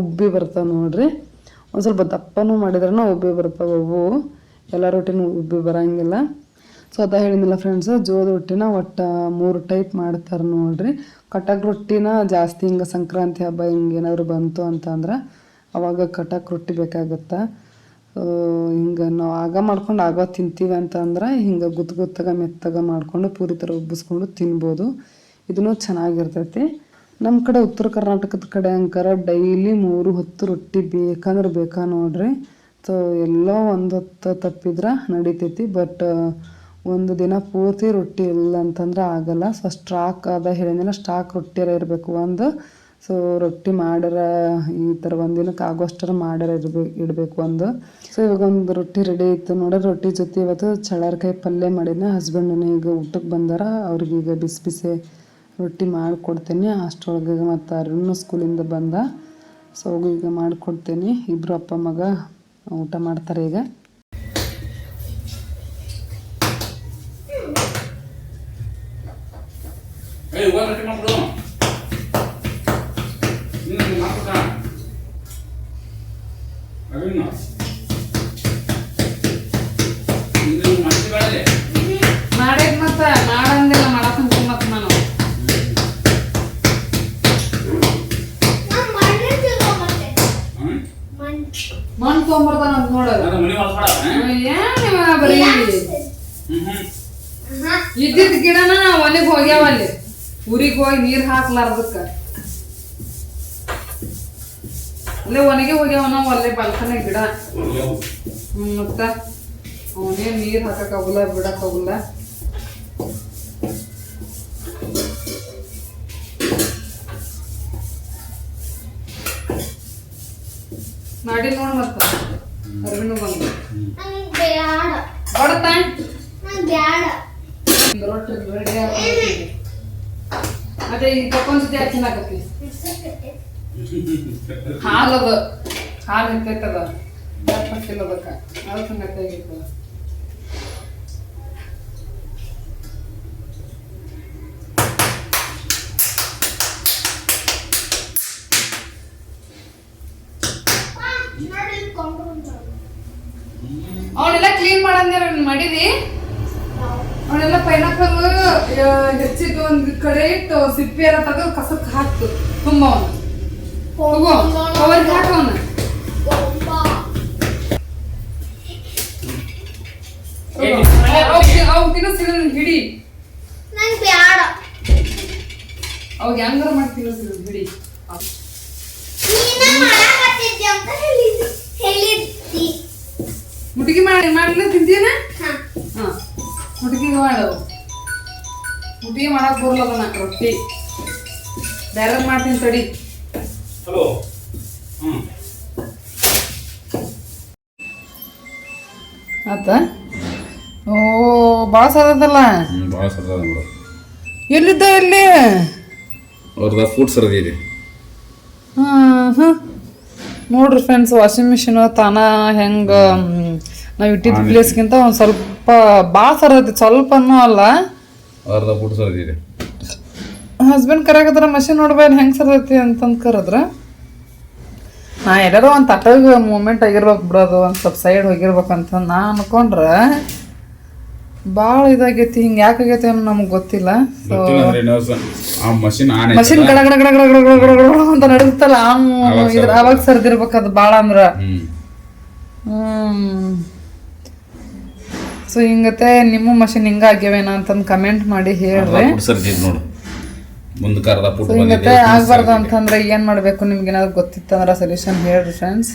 ಉಬ್ಬಿ ಬರ್ತಾವೆ ನೋಡ್ರಿ, ಒಂದು ಸ್ವಲ್ಪ ದಪ್ಪನೂ ಮಾಡಿದ್ರೂ ಉಬ್ಬಿ ಬರ್ತಾವೆ ಅವು, ಎಲ್ಲ ರೊಟ್ಟಿನೂ ಉಬ್ಬಿ ಬರೋಂಗಿಲ್ಲ. ಸೊ ಅದ ಹೇಳಿದ್ನಲ್ಲ ಫ್ರೆಂಡ್ಸ್, ಜೋಳದ ರೊಟ್ಟಿನ ಒಟ್ಟು 3 ಟೈಪ್ ಮಾಡ್ತಾರೆ ನೋಡ್ರಿ. ಕಟಕ್ ರೊಟ್ಟಿನ ಜಾಸ್ತಿ ಹಿಂಗೆ ಸಂಕ್ರಾಂತಿ ಹಬ್ಬ ಹಿಂಗೆ ಏನಾದ್ರು ಬಂತು ಅಂತಂದ್ರೆ ಅವಾಗ ಕಟಕ್ ರೊಟ್ಟಿ ಬೇಕಾಗುತ್ತೆ. ಹಿಂಗೆ ನಾವು ಮಾಡ್ಕೊಂಡು ತಿಂತೀವಿ ಅಂತಂದ್ರೆ ಹಿಂಗೆ ಗುತ್ತಾಗ ಮೆತ್ತಗೆ ಮಾಡ್ಕೊಂಡು ಪೂರಿ ಥರ ಉಬ್ಬಿಸ್ಕೊಂಡು ತಿನ್ಬೋದು, ಇದೂ ಚೆನ್ನಾಗಿರ್ತೈತಿ. ನಮ್ಮ ಕಡೆ ಉತ್ತರ ಕರ್ನಾಟಕದ ಕಡೆ ಅಂಕರ ಡೈಲಿ 3 ಹೊತ್ತು ರೊಟ್ಟಿ ಬೇಕಂದ್ರೆ ಬೇಕಾ ನೋಡ್ರಿ. ಸೊ ಎಲ್ಲೋ ಒಂದು ಹೊತ್ತು ತಪ್ಪಿದ್ರೆ ನಡಿತೈತಿ, ಬಟ್ ಒಂದು ದಿನ ಪೂರ್ತಿ ರೊಟ್ಟಿ ಇಲ್ಲ ಅಂತಂದ್ರೆ ಆಗಲ್ಲ. ಸೊ ಸ್ಟಾಕ್ ಹೇಳಿದ್ಮೇಲೆ ಸ್ಟಾಕ್ ರೊಟ್ಟಿಯರ ಇರಬೇಕು ಒಂದು. ಸೊ ರೊಟ್ಟಿ ಮಾಡ್ಯಾರ ಈ ಥರ ಒಂದು ದಿನಕ್ಕೆ ಆಗೋಷ್ಟರ ಮಾಡ್ಯಾರ ಇಡಬೇಕು ಒಂದು. ಸೊ ಇವಾಗ ಒಂದು ರೊಟ್ಟಿ ರೆಡಿ ಇತ್ತು ನೋಡ್ರಿ. ರೊಟ್ಟಿ ಜೊತೆ ಇವತ್ತು ಚಳ್ಳಾರ್ಕಾಯಿ ಪಲ್ಯ ಮಾಡಿದ್ನ, ಹಸ್ಬೆಂಡನ್ನ ಈಗ ಊಟಕ್ಕೆ ಬಂದಾರ, ಅವ್ರಿಗೆ ಈಗ ಬಿಸಿ ರೊಟ್ಟಿ ಮಾಡಿಕೊಡ್ತೀನಿ. ಅಷ್ಟರೊಳಗೆ ಮತ್ತು ಅರುಣ್ ಸ್ಕೂಲಿಂದ ಬಂದ, ಸೊ ಈಗ ಮಾಡಿಕೊಡ್ತೀನಿ. ಇಬ್ಬರು ಅಪ್ಪ ಮಗ ಊಟ ಮಾಡ್ತಾರೆ ಈಗ. ಮಾಡಿದ್ ಮತ್ತೆ ಮಾಡಂದಿಲ್ಲ, ಮಾಡಕ್ಕಂತ ಮತ್ತೆ ನಾನು ಮಣ್ಣು ತೊಗೊಂಬರ್ತಾನ ಅಂತ ನೋಡೋದು. ಏನ್ ಬರೀ ಇದ್ದಿದ್ ಗಿಡನ ಒಲೆಗೆ ಹೋಗ್ಯಾವ, ಅಲ್ಲಿ ಊರಿಗೆ ಹೋಗಿ ನೀರ್ ಹಾಕ್ಲಾರ್ದಕ್ಕ ಅಲ್ಲೇ ಒಣಗಿ ಹೋಗ್ಯಾವ ನಾವು ಅಲ್ಲೇ ಬಲ್ಕನೆ ಗಿಡ. ಮತ್ತ ಅವನೇನ್ ನೀರ್ ಹಾಕಕ್ ಆಗುಲ್ಲ, ಬಿಡಕ್ ಆಗುಲ್ಲ. ಮಾಡಿ ನೋಡ್ ಮತ್ತ ಅರ್ವಿನೂ ಬಂದು ಬಡತಾ ರೊಟ್ಟಿ ರೆಡಿ ಆಗ್ತೈತಿ. ಅದೇ ಈಗ ತಕೊಂಡ್ ಹಾಕಿನಾಕತಿ ಹಾಲದ ಹಾಲು ಇರ್ತೈತದ ದಪ್ಪಕ್ಕಿಲ್ಲದಕ್ಕ ಅದಕ್ಕೆ ಗಟ್ಟಿಯಾಗಿರ್ತದ. ಅವನೆಲ್ಲ ಕ್ಲೀನ್ ಮಾಡಂದಿರ ಮಾಡಿದಿ, ಅವನೆಲ್ಲ ಪೈನಾಪಲ್ ಹೆಚ್ಚಿದ್ದು ಒಂದ್ ಕಡೆ ಇಟ್ಟು ಸಿಪ್ಪೆ ಎಲ್ಲ ತೆಗೆದು ಕಸಕ್ಕೆ ಹಾಕ್ತು ತುಂಬ ಅವ್ರಿಗೆ ಹಾಕವನ. ಅವ್ ತಿನ್ನಸಿದ ಹಿಡಿ, ಅವಾಗ ಹೆಂಗಾರ ಮಾಡಿ ತಿನ್ನಸಿದ ಹಿಡಿ. ಮುಟ್ಟಿಗೆ ಮಾಡಿಲ್ಲ ತಿಂತೀನ? ಹಾ ಮುಟ್ಟಿಗೆ ಮಾಡವು, ಮುಟ್ಟಿಗೆ ಮಾಡಕ್ ಬರಲ್ಲ ರೊಟ್ಟಿ ಬೇರೆ ಮಾಡ್ತೀನಿ ತಡಿ. ಹಲೋ ಆತ. ಓ ಭಾಳ ಸರದಲ್ಲ, ಭಾಳ ಸರದ ನೋಡು. ಎಲ್ಲಿದ್ದ ಎಲ್ಲಿ ಅವ್ರದ ಫುಡ್ ಸರ್ದಿದೆ. ನೋಡ್ರಿ ಫ್ರೆಂಡ್ಸ್, ವಾಷಿಂಗ್ ಮಿಷಿನ್ ತಾನ ಹೆಂಗೆ ನಾವು ಇಟ್ಟಿದ್ದ ಪ್ಲೇಸ್ಗಿಂತ ಒಂದು ಸ್ವಲ್ಪ ಭಾಳ ಸರದೈತಿ, ಸ್ವಲ್ಪನೂ ಅಲ್ಲ. ಅರ್ಧ ಫುಟ್ ಸರಿದಿದೆ. ಹಸ್ಬೆಂಡ್ ಕರೆಯಾಕತ್ರ ಮಷಿನ್ ನೋಡ್ಬೇಡ ಹೆಂಗೆ ಸರದೈತಿ ಅಂತಂದು ಕರೆದ್ರೆ ನಾ ಎಲ್ಲಾರು ಒಂದು ತಟಗ ಮೂಮೆಂಟ್ ಆಗಿರ್ಬೇಕು ಬಿಡೋದು, ಒಂದು ಸ್ವಲ್ಪ ಸೈಡ್ ಹೋಗಿರ್ಬೇಕಂತ ನಾ ಅನ್ಕೊಂಡ್ರೆ ಭಾಳ ಇದಾಗೈತಿ. ಹಿಂಗೆ ಯಾಕಾಗೈತಿ ಅನ್ನೋ ನಮ್ಗೆ ಗೊತ್ತಿಲ್ಲ. ಸೊ ಮಷಿನ್ ಗಡ ಗಡ ಗಡ ಗಡ ಗಡ ಗಡ ಗಡ ಗಡ ಅಂತ ನಡುತ್ತಲ್ಲ ಇದ್ರ ಅವಾಗ ಸರ್ದಿರ್ಬೇಕು ಅದು ಭಾಳ ಅಂದ್ರೆ. ಸೊ ಹಿಂಗತ್ತೆ ನಿಮ್ಮ ಮಷಿನ್ ಹಿಂಗ ಆಗ್ಯಾವೇನ ಅಂತಂದು ಕಮೆಂಟ್ ಮಾಡಿ ಹೇಳ್ರಿ. ಸೊ ಹಿಂಗತ್ತೆ ಆಗ್ಬಾರ್ದು ಅಂತಂದ್ರೆ ಏನು ಮಾಡಬೇಕು ನಿಮ್ಗೆ ಏನಾದ್ರು ಗೊತ್ತಿತ್ತಂದ್ರೆ ಸೊಲ್ಯೂಷನ್ ಹೇಳ್ರಿ ಫ್ರೆಂಡ್ಸ್.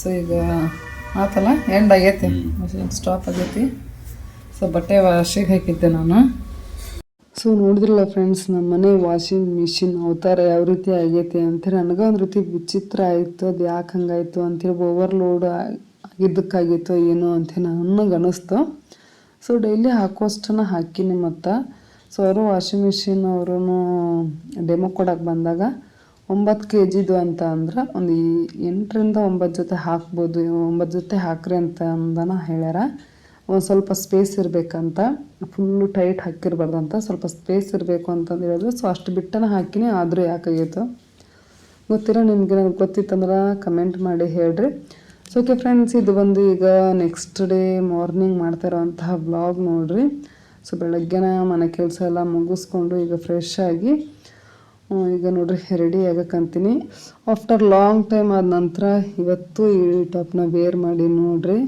ಸೊ ಈಗ ಆತಲ್ಲ ಎಂಡ್ ಆಗೈತಿ, ಮಷಿನ್ ಸ್ಟಾಪ್ ಆಗೈತಿ. ಸೊ ಬಟ್ಟೆ ವಾಶಿಗೆ ಹಾಕಿದ್ದೆ ನಾನು. ಸೊ ನೋಡಿದ್ರಲ್ಲ ಫ್ರೆಂಡ್ಸ್, ನಮ್ಮ ಮನೆ ವಾಷಿಂಗ್ ಮಿಷಿನ್ ಅವತಾರ ಯಾವ ರೀತಿ ಆಗೈತಿ ಅಂತೇಳಿ ನನಗೆ ಒಂದು ರೀತಿ ವಿಚಿತ್ರ ಆಯಿತು. ಅದು ಯಾಕೆ ಹಂಗಾಯಿತು ಅಂತೇಳಿ ಓವರ್ಲೋಡ್ ಆಗಿದ್ದಕ್ಕಾಗಿತ್ತು ಏನೋ ಅಂತೇಳಿ ನನಗೆ ಅನ್ನಿಸ್ತು. ಸೊ ಡೈಲಿ ಹಾಕೋಷ್ಟನ್ನು ಹಾಕಿನಿ. ಮತ್ತು ಸೊ ಅವರು ವಾಷಿಂಗ್ ಮಿಷಿನ್ ಅವರು ಡೆಮೋ ಕೊಡೋಕೆ ಬಂದಾಗ 9 kg ಅಂತ ಅಂದ್ರೆ ಒಂದು 8 ರಿಂದ 9 ಜೊತೆ ಹಾಕ್ಬೋದು, 9 ಜೊತೆ ಹಾಕ್ರಿ ಅಂತ ಅಂದನ ಹೇಳ್ಯಾರ. ಒಂದು ಸ್ವಲ್ಪ ಸ್ಪೇಸ್ ಇರಬೇಕಂತ, ಫುಲ್ಲು ಟೈಟ್ ಹಾಕಿರ್ಬಾರ್ದಂತ, ಸ್ವಲ್ಪ ಸ್ಪೇಸ್ ಇರಬೇಕು ಅಂತಂದು ಹೇಳಿದ್ರು. ಸೊ ಅಷ್ಟು ಬಿಟ್ಟನ ಹಾಕಿನಿ, ಆದರೂ ಯಾಕಾಗಿತ್ತು ಗೊತ್ತಿಲ್ಲ. ನಿಮ್ಗೆ ನನಗೆ ಗೊತ್ತಿತ್ತಂದ್ರೆ ಕಮೆಂಟ್ ಮಾಡಿ ಹೇಳ್ರಿ. ಸೊ ಓಕೆ ಫ್ರೆಂಡ್ಸ್, ಇದು ಬಂದು ಈಗ ನೆಕ್ಸ್ಟ್ ಡೇ ಮಾರ್ನಿಂಗ್ ಮಾಡ್ತಾ ಇರೋವಂತಹ ಬ್ಲಾಗ್ ನೋಡಿರಿ. ಸೊ ಬೆಳಗ್ಗೆನ ಮನೆ ಕೆಲಸ ಎಲ್ಲ ಮುಗಿಸ್ಕೊಂಡು ಈಗ ಫ್ರೆಶ್ ಆಗಿ ಈಗ ನೋಡ್ರಿ ರೆಡಿ ಆಗಕ್ಕಂತೀನಿ. ಆಫ್ಟರ್ ಲಾಂಗ್ ಟೈಮ್ ಆದ ನಂತರ ಇವತ್ತು ಈ ಟಾಪ್ನ ವೇರ್ ಮಾಡಿ ನೋಡ್ರಿ.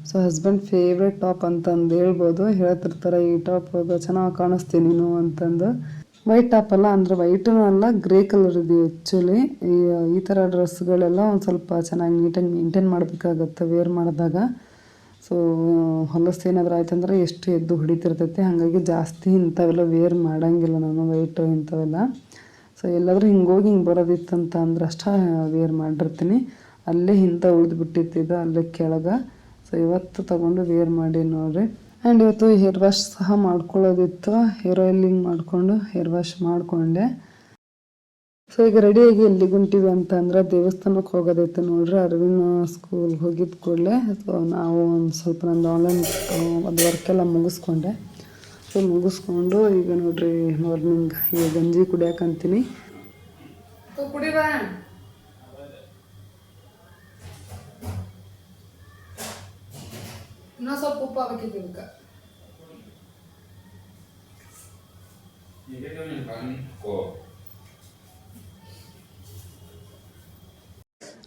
ಸೊ ಹಸ್ಬೆಂಡ್ ಫೇವ್ರೆಟ್ ಟಾಪ್ ಅಂತಂದು ಹೇಳ್ಬೋದು. ಹೇಳ್ತಿರ್ತಾರೆ ಈ ಟಾಪ್ ಚೆನ್ನಾಗಿ ಕಾಣಿಸ್ತೀನಿ ನೀನು ಅಂತಂದು. ವೈಟ್ ಟಾಪ್ ಅಲ್ಲ, ಅಂದರೆ ವೈಟೂ ಅಲ್ಲ, ಗ್ರೇ ಕಲರ್ ಇದೆ ಆ್ಯಕ್ಚುಲಿ. ಈ ಥರ ಡ್ರೆಸ್ಗಳೆಲ್ಲ ಒಂದು ಸ್ವಲ್ಪ ಚೆನ್ನಾಗಿ ನೀಟಾಗಿ ಮೇಂಟೈನ್ ಮಾಡಬೇಕಾಗತ್ತೆ ವೇರ್ ಮಾಡಿದಾಗ. ಸೊ ಹೊಲಸು ಏನಾದರೂ ಆಯ್ತಂದ್ರೆ ಎಷ್ಟು ಎದ್ದು ಹಿಡಿತಿರ್ತೈತೆ, ಹಾಗಾಗಿ ಜಾಸ್ತಿ ಇಂಥವೆಲ್ಲ ವೇರ್ ಮಾಡೋಂಗಿಲ್ಲ ನಾನು, ವೈಟು ಇಂಥವೆಲ್ಲ. ಸೊ ಎಲ್ಲಾದರೂ ಹಿಂಗೋಗಿ ಹಿಂಗೆ ಬರೋದಿತ್ತಂತ ಅಂದ್ರೆ ಅಷ್ಟೇ ವೇರ್ ಮಾಡಿರ್ತೀನಿ. ಅಲ್ಲೇ ಹಿಂದೆ ಉಳಿದ್ಬಿಟ್ಟಿದ್ದು ಅಲ್ಲೇ ಕೆಳಗೆ. ಸೊ ಇವತ್ತು ತೊಗೊಂಡು ವೇರ್ ಮಾಡಿ ನೋಡಿರಿ. ಆ್ಯಂಡ್ ಇವತ್ತು ಹೇರ್ ವಾಶ್ ಸಹ ಮಾಡ್ಕೊಳ್ಳೋದಿತ್ತು. ಹೇರ್ ಆಯಿಲಿಂಗ್ ಮಾಡಿಕೊಂಡು ಹೇರ್ ವಾಶ್ ಮಾಡಿಕೊಂಡೆ. ಸೊ ಈಗ ರೆಡಿಯಾಗಿ ಎಲ್ಲಿಗೆ ಹೊಂಟಿವಿ ಅಂತ ಅಂದ್ರೆ ದೇವಸ್ಥಾನಕ್ಕೆ ಹೋಗೋದೈತೆ ನೋಡ್ರಿ. ಅರವಿಂದ್ ಸ್ಕೂಲ್ಗೆ ಹೋಗಿದ್ದ ಕೂಡಲೇ ಸೊ ನಾವು ಒಂದು ಸ್ವಲ್ಪ ನಂದು ಆನ್ಲೈನ್ ಒಂದು ವರ್ಕೆಲ್ಲ ಮುಗಿಸ್ಕೊಂಡೆ. ಸೊ ಮುಗಿಸ್ಕೊಂಡು ಈಗ ನೋಡ್ರಿ ಮಾರ್ನಿಂಗ್ ಈಗ ಗಂಜಿ ಕುಡಿಯಾಕಂತೀನಿ. ಕುಡಿಬಾ ಇನ್ನೂ ಸ್ವಲ್ಪ ಉಪ್ಪು ಹಾಕಿದ್ದು ಇದಕ್ಕೆ.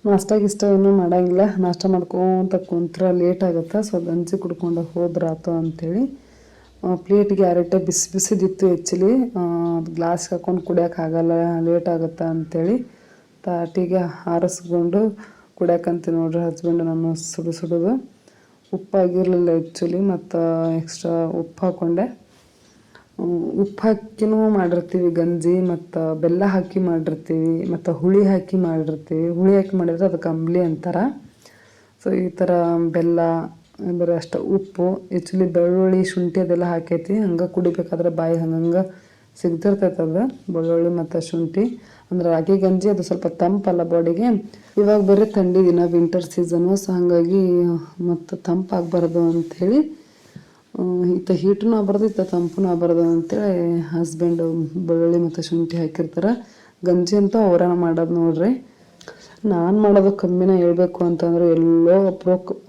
ನಾಷ್ಟ ಏನೂ ಮಾಡೋಂಗಿಲ್ಲ, ನಾಷ್ಟ ಮಾಡ್ಕೊಂತ ಕುಂತ್ರೆ ಲೇಟ್ ಆಗುತ್ತೆ. ಸೊ ಗಂಜಿ ಕುಡ್ಕೊಂಡು ಹೋದ್ರಾತು ಅಂಥೇಳಿ ಪ್ಲೇಟಿಗೆ ಅರಟೆ ಬಿಸಿ ಬಿಸಿದಿತ್ತು. ಆ್ಯಕ್ಚುಲಿ ಗ್ಲಾಸ್ಗೆ ಹಾಕ್ಕೊಂಡು ಕುಡಿಯೋಕ್ಕಾಗಲ್ಲ, ಲೇಟ್ ಆಗುತ್ತೆ ಅಂಥೇಳಿ ತಾಟಿಗೆ ಹಾರಿಸ್ಕೊಂಡು ಕುಡಿಯೋಕ್ಕಂತ ನೋಡ್ರಿ. ಹಸ್ಬೆಂಡು ನಾನು ಸುಡುದು ಉಪ್ಪಾಗಿರಲಿಲ್ಲ ಆ್ಯಕ್ಚುಲಿ, ಮತ್ತು ಎಕ್ಸ್ಟ್ರಾ ಉಪ್ಪು ಹಾಕ್ಕೊಂಡೆ. ಉಪ್ಪು ಹಾಕಿನೂ ಮಾಡಿರ್ತೀವಿ ಗಂಜಿ, ಮತ್ತು ಬೆಲ್ಲ ಹಾಕಿ ಮಾಡಿರ್ತೀವಿ, ಮತ್ತು ಹುಳಿ ಹಾಕಿ ಮಾಡಿರ್ತೀವಿ. ಹುಳಿ ಹಾಕಿ ಮಾಡಿದರೆ ಅದಕ್ಕೆ ಅಂಬ್ಲಿ ಅಂತಾರೆ. ಸೊ ಈ ಥರ ಬೆಲ್ಲ ಬರೀ ಅಷ್ಟು ಉಪ್ಪು, ಆ್ಯಕ್ಚುಲಿ ಬೆಳ್ಳುಳ್ಳಿ ಶುಂಠಿ ಅದೆಲ್ಲ ಹಾಕೈತಿ. ಹಂಗೆ ಕುಡಿಬೇಕಾದ್ರೆ ಬಾಯಿ ಹಂಗಂಗೆ ಸಿಗ್ತಿರ್ತೈತೆ ಅದು ಬೆಳ್ಳುಳ್ಳಿ ಮತ್ತು ಶುಂಠಿ. ಅಂದ್ರೆ ರಾಗಿ ಗಂಜಿ ಅದು ಸ್ವಲ್ಪ ತಂಪಲ್ಲ ಬಾಡಿಗೆ. ಇವಾಗ ಬರೀ ಥಂಡಿ ದಿನ, ವಿಂಟರ್ ಸೀಸನು. ಸೊ ಹಾಗಾಗಿ ಮತ್ತು ತಂಪಾಗಬಾರ್ದು ಅಂಥೇಳಿ ಈತ ಹೀಟೂ ಆಗಬಾರ್ದು, ಈತ ತಂಪೂ ಆಗಬಾರ್ದು ಅಂತೇಳಿ ಹಸ್ಬೆಂಡು ಬೆಳ್ಳುಳ್ಳಿ ಮತ್ತು ಶುಂಠಿ ಹಾಕಿರ್ತಾರೆ. ಗಂಜಿ ಅಂತೂ ಅವರನ್ನ ಮಾಡೋದು ನೋಡ್ರಿ. ನಾನು ಮಾಡೋದು ಕಮ್ಮಿನ ಹೇಳ್ಬೇಕು ಅಂತಂದ್ರೆ, ಎಲ್ಲೋ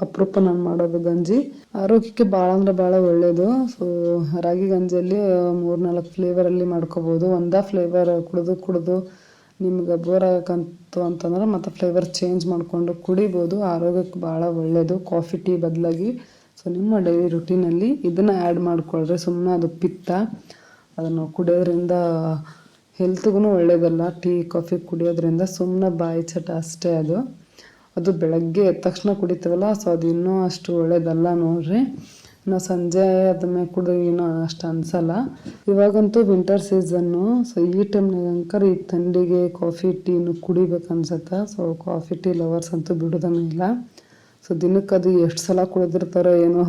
ಅಪರೂಪ ನಾನು ಮಾಡೋದು ಗಂಜಿ. ಆರೋಗ್ಯಕ್ಕೆ ಭಾಳ ಅಂದ್ರೆ ಭಾಳ ಒಳ್ಳೆಯದು. ಸೊ ರಾಗಿ ಗಂಜಿಯಲ್ಲಿ 3-4 ಫ್ಲೇವರಲ್ಲಿ ಮಾಡ್ಕೋಬೋದು. ಒಂದೇ ಫ್ಲೇವರ್ ಕುಡಿದು ನಿಮ್ಗೆ ಬೋರ್ ಆಗಕ್ಕಂತು ಅಂತಂದ್ರೆ ಮತ್ತು ಫ್ಲೇವರ್ ಚೇಂಜ್ ಮಾಡಿಕೊಂಡು ಕುಡಿಬೋದು. ಆರೋಗ್ಯಕ್ಕೆ ಭಾಳ ಒಳ್ಳೆಯದು ಕಾಫಿ ಟೀ ಬದಲಾಗಿ. ಸೊ ನಿಮ್ಮ ಡೈಲಿ ರುಟೀನಲ್ಲಿ ಇದನ್ನು ಆ್ಯಡ್ ಮಾಡಿಕೊಳ್ರಿ. ಸುಮ್ಮನೆ ಅದು ಪಿತ್ತ, ಅದನ್ನು ಕುಡಿಯೋದ್ರಿಂದ ಹೆಲ್ತ್ಗೂ ಒಳ್ಳೆಯದಲ್ಲ. ಟೀ ಕಾಫಿ ಕುಡಿಯೋದ್ರಿಂದ ಸುಮ್ಮನೆ ಬಾಯಿ ಚಟ ಅಷ್ಟೇ ಅದು ಬೆಳಗ್ಗೆ ಎದ್ದ ತಕ್ಷಣ ಕುಡಿತೀವಲ್ಲ. ಸೊ ಅದು ಇನ್ನೂ ಅಷ್ಟು ಒಳ್ಳೆಯದಲ್ಲ ನೋಡ್ರಿ. ಇನ್ನು ಸಂಜೆ ಅದನ್ನೇ ಕುಡಿದ್ರೆ ಏನೋ ಅಷ್ಟು ಅನಿಸಲ್ಲ. ಇವಾಗಂತೂ ವಿಂಟರ್ ಸೀಸನ್ನು. ಸೊ ಈ ಟೈಮ್ನಾಗ ಈ ಥಂಡಿಗೆ ಕಾಫಿ ಟೀನು ಕುಡಿಬೇಕು ಅನ್ಸುತ್ತೆ. ಸೊ ಕಾಫಿ ಟೀ ಲವರ್ಸ್ ಅಂತೂ ಬಿಡೋದನ್ನ ಇಲ್ಲ. ಸೊ ದಿನಕ್ಕೆ ಅದು ಎಷ್ಟು ಸಲ ಕುಡಿದಿರ್ತಾರೋ ಏನೋ.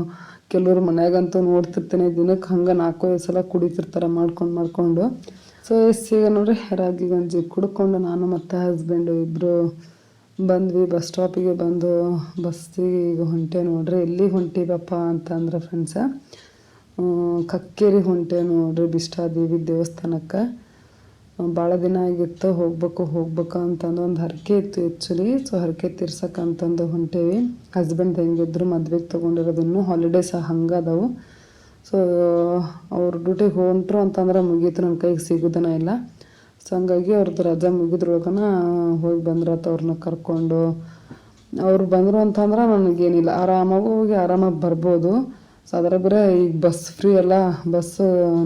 ಕೆಲವ್ರು ಮನ್ಯಾಗಂತೂ ನೋಡ್ತಿರ್ತೀನಿ ದಿನಕ್ಕೆ ಹಂಗೆ 4-5 ಸಲ ಕುಡಿತಿರ್ತಾರೆ ಮಾಡ್ಕೊಂಡು. ಸೊ ಈಗ ನೋಡ್ರಿ ರಾಗಿ ಗಂಜಿ ಕುಡ್ಕೊಂಡು ನಾನು ಮತ್ತು ಹಸ್ಬೆಂಡು ಇಬ್ಬರು ಬಂದ್ವಿ ಬಸ್ ಸ್ಟಾಪಿಗೆ ಬಂದು ಬಸ್ಸಿಗೆ ಈಗ ಹೊಂಟೆ ನೋಡ್ರಿ. ಎಲ್ಲಿಗೆ ಹೊಂಟಿವಪ್ಪ ಅಂತಂದ್ರೆ ಫ್ರೆಂಡ್ಸ ಕಕ್ಕೇರಿ ಹೊಂಟೆ ನೋಡ್ರಿ ಬಿಷ್ಟಾದೇವಿ ದೇವಸ್ಥಾನಕ್ಕೆ. ಭಾಳ ದಿನ ಆಗಿತ್ತು ಹೋಗ್ಬೇಕು ಅಂತಂದು ಒಂದು ಹರಕೆ ಇತ್ತು ಆ್ಯಕ್ಚುಲಿ. ಸೊ ಹರಕೆ ತೀರ್ಸಕ್ಕಂತಂದು ಹೊಂಟೇವಿ. ಹಸ್ಬೆಂಡ್ ಹೆಂಗಿದ್ರು ಮದ್ವೆಗೆ ತೊಗೊಂಡಿರೋದು ಇನ್ನೂ ಹಾಲಿಡೇಸ್ ಹಂಗದವು. ಸೊ ಅವ್ರು ಡ್ಯೂಟಿಗೆ ಹೊಂಟ್ರು ಅಂತಂದ್ರೆ ಮುಗೀತು, ನನ್ನ ಕೈಗೆ ಸಿಗೋದನ ಇಲ್ಲ. ಸೊ ಹಂಗಾಗಿ ಅವ್ರದ್ದು ರಜೆ ಮುಗಿದ್ರೊಳಗನ ಹೋಗಿ ಬಂದ್ರತ್ತ ಅವ್ರನ್ನ ಕರ್ಕೊಂಡು. ಅವ್ರು ಬಂದರು ಅಂತಂದ್ರೆ ನನಗೇನಿಲ್ಲ, ಆರಾಮಾಗಿ ಹೋಗಿ ಆರಾಮಾಗಿ ಬರ್ಬೋದು. ಸೊ ಅದರ ಬೇರೆ ಈಗ ಬಸ್ ಫ್ರೀ ಅಲ್ಲ, ಬಸ್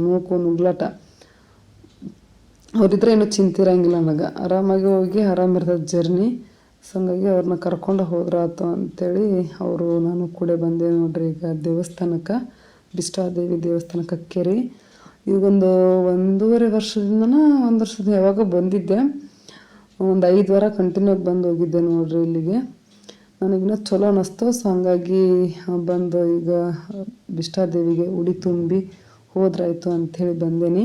ನೂಕು ನುಗ್ಲಾಟ. ಅವರಿದ್ರೆ ಇನ್ನೂ ಚಿಂತಿರಂಗಿಲ್ಲ ನನಗೆ, ಆರಾಮಾಗಿ ಹೋಗಿ ಆರಾಮಿರ್ತದೆ ಜರ್ನಿ. ಸೊ ಹಂಗಾಗಿ ಅವ್ರನ್ನ ಕರ್ಕೊಂಡು ಹೋದ್ರಾತು ಅಂಥೇಳಿ ಅವರು ನಾನು ಕೂಡ ಬಂದೆ ನೋಡ್ರಿ ಈಗ ದೇವಸ್ಥಾನಕ್ಕೆ, ಬಿಷ್ಟಾದೇವಿ ದೇವಸ್ಥಾನ ಕಕ್ಕೇರಿ. ಈಗೊಂದು 1.5 ವರ್ಷದಿಂದನ 1 ವರ್ಷದ ಯಾವಾಗ ಬಂದಿದ್ದೆ, ಒಂದು 5 ವಾರ ಕಂಟಿನ್ಯೂ ಬಂದು ಹೋಗಿದ್ದೆ ನೋಡ್ರಿ ಇಲ್ಲಿಗೆ. ನನಗಿನ್ನ ಚಲೋ ಅನ್ನಿಸ್ತು. ಸೊ ಹಂಗಾಗಿ ಬಂದು ಈಗ ಬಿಷ್ಟಾದೇವಿಗೆ ಉಡಿ ತುಂಬಿ ಹೋದ್ರಾಯ್ತು ಅಂಥೇಳಿ ಬಂದೇನಿ.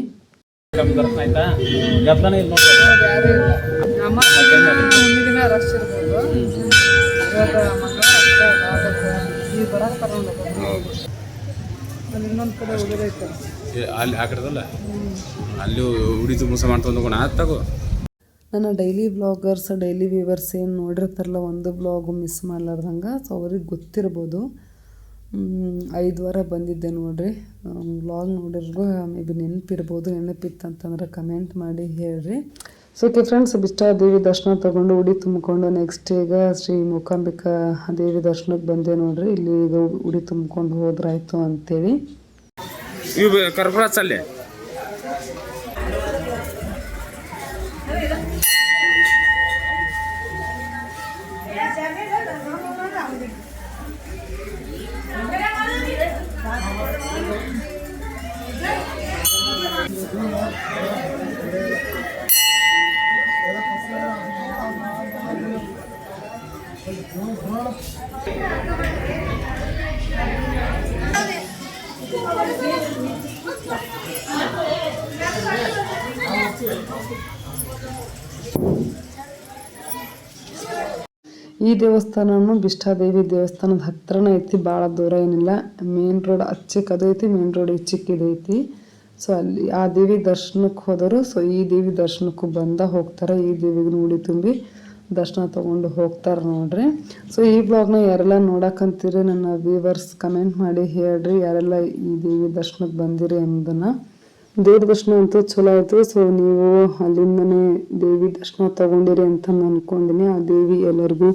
ದಿನ ರಶ್ ಇರ್ಬೋದು, ಇನ್ನೊಂದು ಕಡೆ ಹೋಗೋದೈತೆ ಅಲ್ಲಿ ಆ ಕಡೆದಲ್ಲ ಅಲ್ಲಿ ಉಡಿ ತುಂಬ ಮಾಡ್ಕೊಂಡು ತಗೋ. ನನ್ನ ಡೈಲಿ ವ್ಲಾಗರ್ಸ್ ಡೈಲಿ ವ್ಯೂವರ್ಸ್ ಏನು ನೋಡಿರ್ತಾರಲ್ಲ ಒಂದು ವ್ಲಾಗು ಮಿಸ್ ಮಾಡ್ಲಾರ್ದಂಗೆ. ಸೊ ಅವ್ರಿಗೆ ಗೊತ್ತಿರ್ಬೋದು 5 ವಾರ ಬಂದಿದ್ದೆ ನೋಡ್ರಿ. ವ್ಲಾಗ್ ನೋಡಿರ್ಗೂ ಮೇ ಬಿ ನೆನಪಿತ್ತಂತಂದ್ರೆ ಕಮೆಂಟ್ ಮಾಡಿ ಹೇಳ್ರಿ. ಸೊ ಓಕೆ ಫ್ರೆಂಡ್ಸ್, ಬಿಷ್ಟಾದೇವಿ ದರ್ಶನ ತೊಗೊಂಡು ಉಡಿ ತುಂಬಿಕೊಂಡು ನೆಕ್ಸ್ಟ್ ಈಗ ಶ್ರೀ ಮೂಕಾಂಬಿಕಾ ದೇವಿ ದರ್ಶನಕ್ಕೆ ಬಂದೆ ನೋಡ್ರಿ. ಇಲ್ಲಿ ಈಗ ಉಡಿ ತುಂಬಿಕೊಂಡು ಹೋದ್ರಾಯ್ತು ಅಂತೇಳಿ. ಕರ್ಪೂರದಲ್ಲಿ ಈ ದೇವಸ್ಥಾನನು ಬಿಷ್ಟಾದೇವಿ ದೇವಸ್ಥಾನದ ಹತ್ರನೇ ಐತಿ, ಭಾಳ ದೂರ ಏನಿಲ್ಲ. ಮೇನ್ ರೋಡ್ ಅಚ್ಚಕ್ಕದೈತಿ, ಮೇನ್ ರೋಡ್ ಇಚ್ಚಕ್ಕಿದೈತಿ. ಸೊ ಅಲ್ಲಿ ಆ ದೇವಿ ದರ್ಶನಕ್ಕೆ ಹೋದರು. ಸೊ ಈ ದೇವಿ ದರ್ಶನಕ್ಕೂ ಹೋಗ್ತಾರೆ. ಈ ದೇವಿಗೆ ಉಡಿ ತುಂಬಿ ದರ್ಶನ ತೊಗೊಂಡು ಹೋಗ್ತಾರೆ ನೋಡ್ರಿ. ಸೊ ಈ ಬ್ಲಾಗ್ನ ಯಾರೆಲ್ಲ ನೋಡಕ್ಕಂತೀರಿ ನನ್ನ ವ್ಯೂವರ್ಸ್ ಕಮೆಂಟ್ ಮಾಡಿ ಹೇಳ್ರಿ, ಯಾರೆಲ್ಲ ಈ ದೇವಿ ದರ್ಶನಕ್ಕೆ ಬಂದಿರಿ ಅನ್ನೋದನ್ನು. ದೇವ್ರ ದರ್ಶನ ಅಂತೂ ಚಲೋ ಆಯಿತು. ಸೊ ನೀವು ಅಲ್ಲಿಂದನೇ ದೇವಿ ದರ್ಶನ ತೊಗೊಂಡಿರಿ ಅಂತ ನಾನು ಅಂದ್ಕೊಂಡಿನಿ. ಆ ದೇವಿ ಎಲ್ಲರಿಗೂ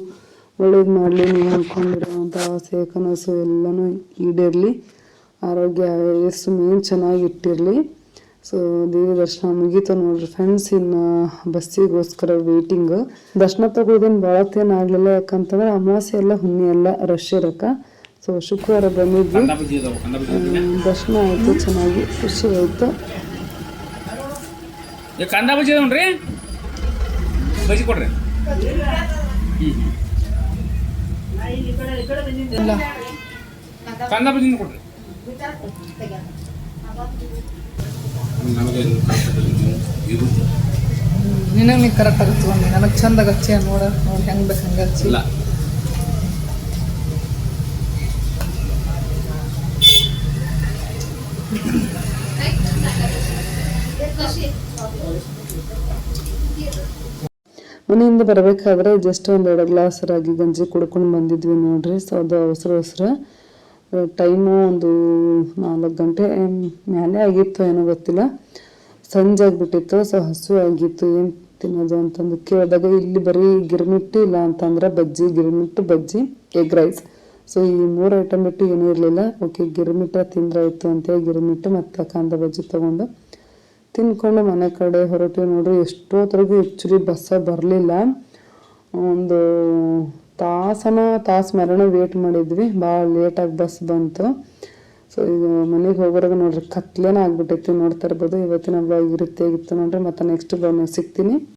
ಒಳ್ಳೇದು ಮಾಡಲಿ, ನೀವು ಅಂದ್ಕೊಂಡಿರೋಂಥ ಆಸೆ ಕನಸು ಎಲ್ಲನೂ ಈಡೇರಲಿ, ಆರೋಗ್ಯ ಆಯಸ್ಸು ಮೇನ್ ಚೆನ್ನಾಗಿ ಇಟ್ಟಿರಲಿ. ಸೊ ದೇವಿ ದರ್ಶನ ಮುಗೀತು ನೋಡ್ರಿ ಫ್ರೆಂಡ್ಸ್. ಇನ್ನು ಬಸ್ಸಿಗೋಸ್ಕರ ವೇಟಿಂಗ್. ದರ್ಶನ ತಗೊಳ್ಳೋದೇನು ಭಾಳತ್ತೇನು ಆಗಲಿಲ್ಲ, ಯಾಕಂತಂದ್ರೆ ಅಮಾವಾಸ್ಯೆ ಎಲ್ಲ ಹುಣ್ಣಿ ಎಲ್ಲ ರಶ್ ಇರಕ್ಕೆ. ಸೊ ಶುಕ್ರವಾರ ಬಂದಿದ್ವಿ, ದರ್ಶನ ಆಯಿತು, ಚೆನ್ನಾಗಿ ಖುಷಿ ಆಯಿತು. ಕಂದ ಬಜ್ಜಿ ನೋಡ್ರಿ, ಬಜ್ಜಿ ಕೊಡ್ರಿ. ಕಂದ ಬಜ್ಜಿ ಕೊಡ್ರಿ. ನಿನಗೆ ನೀ ಕರೆಕ್ಟ್ ಆಗುತ್ತೆ, ನನಗೆ ಚಂದಾಗ ಹಚ್ಚಿ ನೋಡ ಹೆಂಗೆ ಬೇಕು ಹಂಗೆ ಹಚ್ಚಿ. ಮನೆಯಿಂದ ಬರಬೇಕಾದ್ರೆ ಜಸ್ಟ್ 1-2 ಗ್ಲಾಸ್ ರಾಗಿ ಗಂಜಿ ಕುಡ್ಕೊಂಡು ಬಂದಿದ್ವಿ ನೋಡ್ರಿ. ಸೊ ಅದು ಅವಸರ ಟೈಮು ಒಂದು 4 ಗಂಟೆ ಮೇಲೆ ಆಗಿತ್ತು, ಏನೋ ಗೊತ್ತಿಲ್ಲ, ಸಂಜೆ ಆಗಿಬಿಟ್ಟಿತ್ತು. ಸೊ ಹಸು ಆಗಿತ್ತು, ಏನು ತಿನ್ನೋದು ಅಂತಂದು ಕೇಳಿದಾಗ ಇಲ್ಲಿ ಬರೀ ಗಿರ್ಮಿಟ್ಟು ಇಲ್ಲ ಅಂತಂದ್ರೆ ಬಜ್ಜಿ, ಗಿರ್ಮಿಟ್ಟು ಬಜ್ಜಿ, ಎಗ್ ರೈಸ್. ಸೊ ಈ 3 ಐಟಮ್ ಬಿಟ್ಟು ಏನೂ ಇರಲಿಲ್ಲ. ಓಕೆ ಗಿರ್ಮಿಟ್ಟ ತಿಂದ್ರಾಯ್ತು ಅಂತೇಳಿ ಗಿರ್ಮಿಟ್ಟು ಮತ್ತು ಕಾಂದ ಬಜ್ಜಿ ತೊಗೊಂಡು ತಿನ್ಕೊಂಡು ಮನೆ ಕಡೆ ಹೊರಟು ನೋಡ್ರಿ. ಎಷ್ಟೊತ್ತರೆಗೂ ಆ್ಯಕ್ಚುಲಿ ಬಸ್ಸ ಬರಲಿಲ್ಲ, ಒಂದು ತಾಸು ಮೇಲೇ ವೇಟ್ ಮಾಡಿದ್ವಿ, ಭಾಳ ಲೇಟಾಗಿ ಬಸ್ ಬಂತು. ಸೊ ಈಗ ಮನೆಗೆ ಹೋಗೋರಾಗ ನೋಡ್ರಿ ಕತ್ಲೇನ ಆಗ್ಬಿಟ್ಟೈತಿ, ನೋಡ್ತಾ ಇರ್ಬೋದು. ಇವತ್ತಿನ ಬ್ಲಾಗ್ ಈ ರೀತಿಯಾಗಿತ್ತು ನೋಡ್ರಿ. ಮತ್ತು ನೆಕ್ಸ್ಟ್ ಬ್ಲಾಗ್ನಾಗ ಸಿಗ್ತೀನಿ.